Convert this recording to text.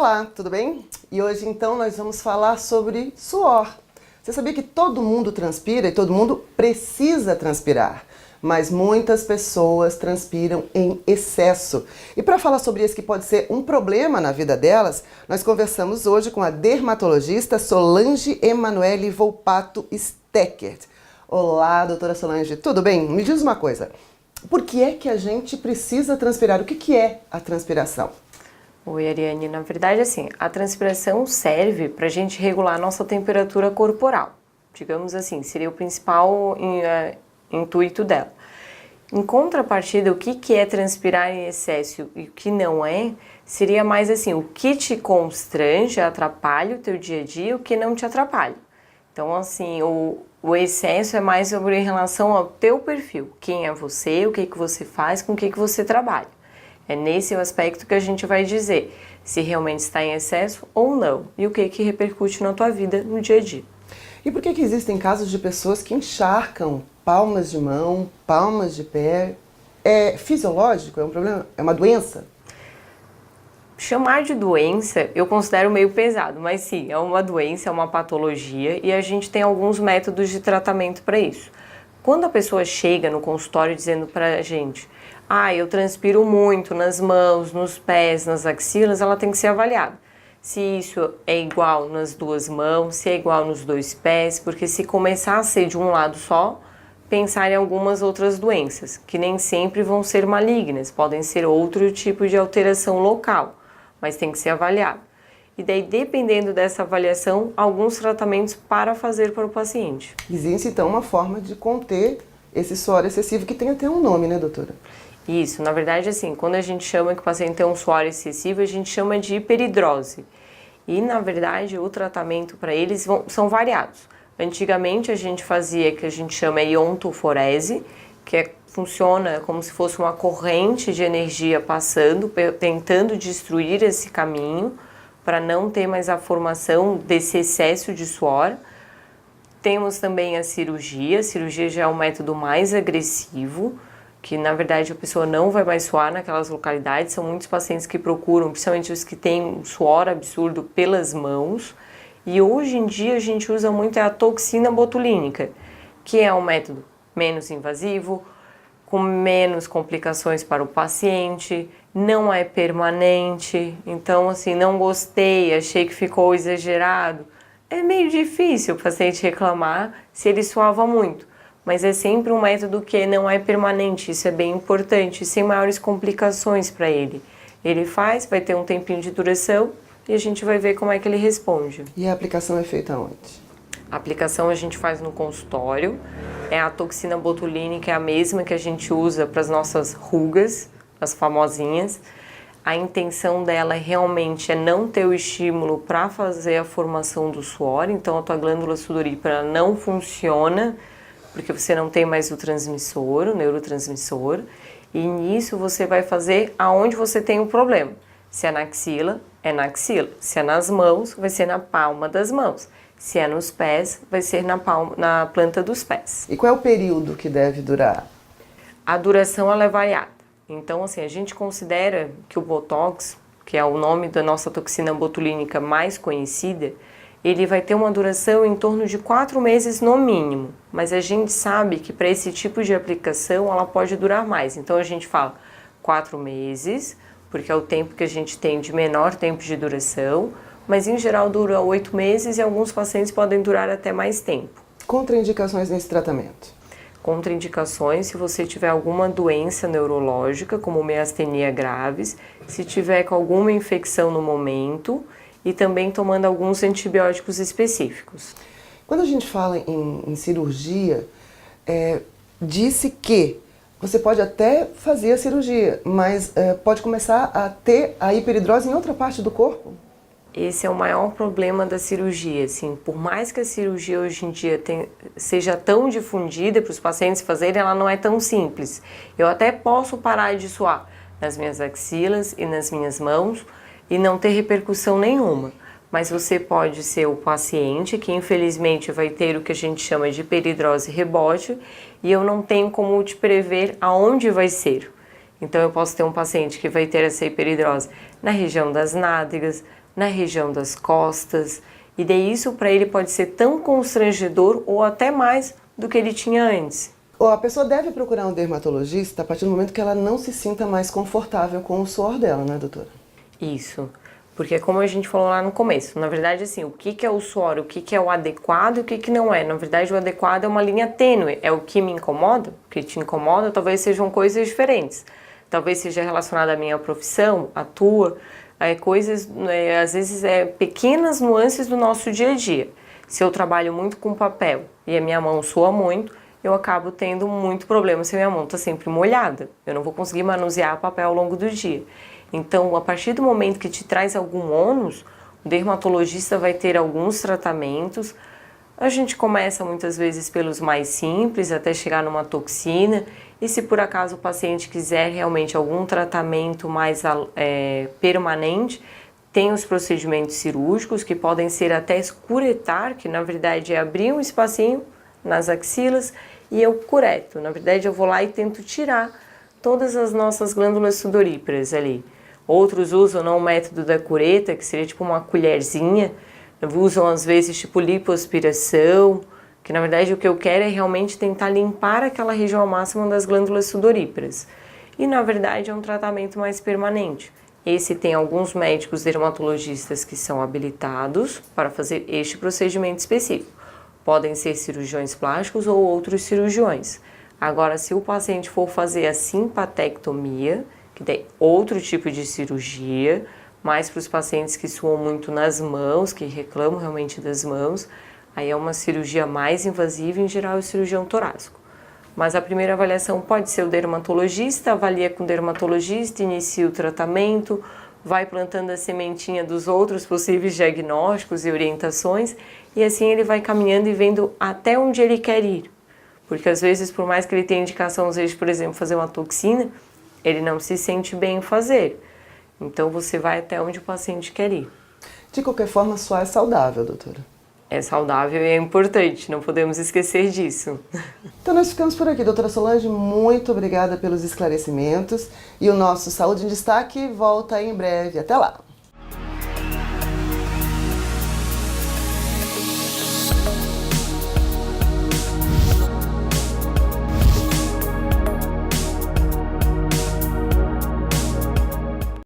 Olá, tudo bem? E hoje então nós vamos falar sobre suor. Você sabia que todo mundo transpira e todo mundo precisa transpirar, mas muitas pessoas transpiram em excesso. E para falar sobre isso que pode ser um problema na vida delas, nós conversamos hoje com a dermatologista Solange Emanuele Volpato Steckert. Olá, doutora Solange, tudo bem? Me diz uma coisa, por que é que a gente precisa transpirar? O que é a transpiração? Oi, Ariane. Na verdade, assim, a transpiração serve para a gente regular a nossa temperatura corporal. Digamos assim, seria o principal intuito dela. Em contrapartida, o que é transpirar em excesso e o que não é, seria mais assim, o que te constrange, atrapalha o teu dia a dia e o que não te atrapalha. Então, assim, o excesso é mais sobre em relação ao teu perfil. Quem é você, o que você faz, com o que você trabalha. É nesse aspecto que a gente vai dizer se realmente está em excesso ou não e o que repercute na tua vida no dia a dia. E por que existem casos de pessoas que encharcam palmas de mão, palmas de pé? É fisiológico? É um problema? É uma doença? Chamar de doença eu considero meio pesado, mas sim, é uma doença, é uma patologia e a gente tem alguns métodos de tratamento para isso. Quando a pessoa chega no consultório dizendo para a gente eu transpiro muito nas mãos, nos pés, nas axilas, ela tem que ser avaliada. Se isso é igual nas duas mãos, se é igual nos dois pés, porque se começar a ser de um lado só, pensar em algumas outras doenças, que nem sempre vão ser malignas, podem ser outro tipo de alteração local, mas tem que ser avaliado. E daí, dependendo dessa avaliação, alguns tratamentos para fazer para o paciente. Existe então uma forma de conter esse suor excessivo que tem até um nome, né, doutora? Isso, na verdade, assim, quando a gente chama que o paciente tem um suor excessivo, a gente chama de hiperidrose. E, na verdade, o tratamento para eles são variados. Antigamente, a gente fazia que a gente chama iontoforese, que funciona como se fosse uma corrente de energia passando, tentando destruir esse caminho, para não ter mais a formação desse excesso de suor. Temos também a cirurgia já é um método mais agressivo, que na verdade a pessoa não vai mais suar naquelas localidades. São muitos pacientes que procuram, principalmente os que têm um suor absurdo pelas mãos. E hoje em dia a gente usa muito a toxina botulínica, que é um método menos invasivo, com menos complicações para o paciente, não é permanente. Então, assim, não gostei, achei que ficou exagerado. É meio difícil o paciente reclamar se ele suava muito. Mas é sempre um método que não é permanente, isso é bem importante, sem maiores complicações para ele. Ele faz, vai ter um tempinho de duração e a gente vai ver como é que ele responde. E a aplicação é feita onde? A aplicação a gente faz no consultório, a toxina botulínica é a mesma que a gente usa para as nossas rugas, as famosinhas. A intenção dela realmente é não ter o estímulo para fazer a formação do suor, então a tua glândula sudorípara não funciona, porque você não tem mais o transmissor, o neurotransmissor, e nisso você vai fazer aonde você tem o problema. Se é na axila, é na axila. Se é nas mãos, vai ser na palma das mãos. Se é nos pés, vai ser na planta dos pés. E qual é o período que deve durar? A duração ela é variada. Então, assim, a gente considera que o Botox, que é o nome da nossa toxina botulínica mais conhecida, ele vai ter uma duração em torno de 4 meses no mínimo, mas a gente sabe que para esse tipo de aplicação ela pode durar mais. Então a gente fala 4 meses, porque é o tempo que a gente tem de menor tempo de duração, mas em geral dura 8 meses e alguns pacientes podem durar até mais tempo. Contraindicações nesse tratamento? Contraindicações se você tiver alguma doença neurológica, como miastenia graves, se tiver com alguma infecção no momento, e também tomando alguns antibióticos específicos. Quando a gente fala em cirurgia, disse que você pode até fazer a cirurgia, mas pode começar a ter a hiperidrose em outra parte do corpo? Esse é o maior problema da cirurgia, assim, por mais que a cirurgia hoje em dia seja tão difundida para os pacientes fazerem, ela não é tão simples. Eu até posso parar de suar nas minhas axilas e nas minhas mãos, e não ter repercussão nenhuma. Mas você pode ser o paciente que infelizmente vai ter o que a gente chama de hiperidrose rebote e eu não tenho como te prever aonde vai ser. Então eu posso ter um paciente que vai ter essa hiperidrose na região das nádegas, na região das costas, e daí isso para ele pode ser tão constrangedor ou até mais do que ele tinha antes. A pessoa deve procurar um dermatologista a partir do momento que ela não se sinta mais confortável com o suor dela, né, doutora? Isso, porque como a gente falou lá no começo, na verdade assim, o que é o suor, o que é o adequado e o que não é. Na verdade o adequado é uma linha tênue, é o que me incomoda, o que te incomoda talvez sejam coisas diferentes. Talvez seja relacionado à minha profissão, à tua, coisas, às vezes pequenas nuances do nosso dia a dia. Se eu trabalho muito com papel e a minha mão sua muito, eu acabo tendo muito problema se a minha mão está sempre molhada. Eu não vou conseguir manusear papel ao longo do dia. Então, a partir do momento que te traz algum ônus, o dermatologista vai ter alguns tratamentos. A gente começa muitas vezes pelos mais simples, até chegar numa toxina. E se por acaso o paciente quiser realmente algum tratamento mais permanente, tem os procedimentos cirúrgicos que podem ser até escuretar, que na verdade é abrir um espacinho nas axilas e eu cureto. Na verdade eu vou lá e tento tirar todas as nossas glândulas sudoríparas ali. Outros usam o método da cureta, que seria tipo uma colherzinha. Usam às vezes tipo lipoaspiração, que na verdade o que eu quero é realmente tentar limpar aquela região máxima das glândulas sudoríparas. E na verdade é um tratamento mais permanente. Esse tem alguns médicos dermatologistas que são habilitados para fazer este procedimento específico. Podem ser cirurgiões plásticos ou outros cirurgiões. Agora, se o paciente for fazer a simpatectomia, que tem outro tipo de cirurgia, mais para os pacientes que suam muito nas mãos, que reclamam realmente das mãos, aí é uma cirurgia mais invasiva, em geral é o cirurgião torácico. Mas a primeira avaliação pode ser o dermatologista, avalia com o dermatologista, inicia o tratamento, vai plantando a sementinha dos outros possíveis diagnósticos e orientações, e assim ele vai caminhando e vendo até onde ele quer ir. Porque às vezes, por mais que ele tenha indicação, às vezes, por exemplo, fazer uma toxina, ele não se sente bem em fazer. Então você vai até onde o paciente quer ir. De qualquer forma, suar é saudável, doutora. É saudável e é importante, não podemos esquecer disso. Então nós ficamos por aqui. Doutora Solange, muito obrigada pelos esclarecimentos. E o nosso Saúde em Destaque volta em breve. Até lá!